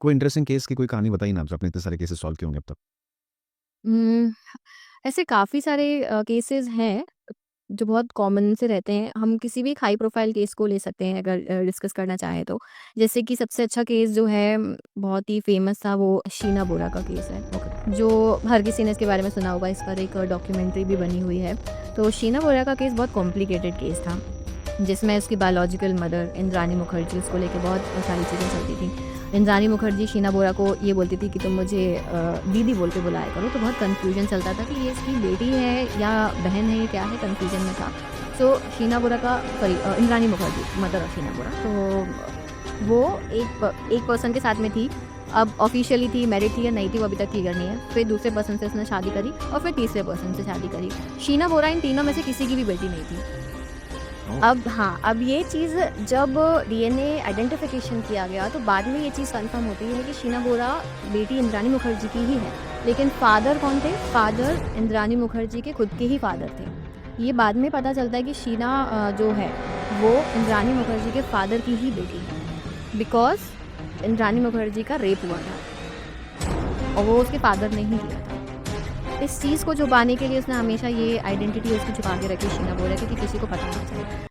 कोई interesting case की कोई कहानी बताइए ना, आपने इतने सारे केसेस सॉल्व किए होंगे अब तक। उम, ऐसे काफ़ी सारे केसेज़ हैं, जो बहुत कॉमन से रहते हैं। हम किसी भी एक हाई प्रोफ़ाइल केस को ले सकते हैं अगर डिस्कस करना चाहें तो। जैसे कि सबसे अच्छा केस जो है बहुत ही फ़ेमस था, वो शीना बोरा का केस है, ओके। जो हर किसी ने इसके बारे में सुना होगा। इस पर एक डॉक्यूमेंट्री भी बनी हुई है। तो शीना बोरा का केस बहुत कॉम्प्लिकेटेड केस था। जिसमें उसकी बायोलॉजिकल मदर इंद्रानी मुखर्जी, उसको लेके बहुत सारी चीज़ें चलती थी। इंद्रानी मुखर्जी शीना बोरा को ये बोलती थी कि तुम मुझे दीदी बोल के बुलाया करो, तो बहुत कन्फ्यूजन चलता था कि ये इसकी बेटी है या बहन है, ये क्या है, कन्फ्यूजन में था। सो शीना बोरा का sorry Indrani Mukherjee, mother of Sheena Bora, तो वो एक पर्सन के साथ में थी। अब ऑफ़िशियली थी, मैरिड थी या नहीं थी, वो अभी तक क्लियर नहीं है। फिर दूसरे पर्सन से उसने शादी करी और फिर तीसरे पर्सन से शादी करी। शीना बोरा इन तीनों में से किसी की भी बेटी नहीं थी। ओह! अब हाँ, अब ये चीज़ जब डीएनए आइडेंटिफ़िकेशन किया गया, तो बाद में ये चीज़ कन्फर्म होती है कि शीना बोरा बेटी इंद्रानी मुखर्जी की ही है। लेकिन फ़ादर कौन थे? फ़ादर इंद्रानी मुखर्जी के खुद के ही फ़ादर थे। ये बाद में पता चलता है कि शीना जो है, वो इंद्रानी मुखर्जी के फ़ादर की ही बेटी है। बिकॉज़ इंद्रानी मुखर्जी का रेप हुआ था और वो उसके फ़ादर ने ही किया था। इस चीज़ को छुपाने के लिए उसने हमेशा ये आइडेंटिटी उसकी छुपा के रखी शीना बोरा की, कि किसी को पता ना चले।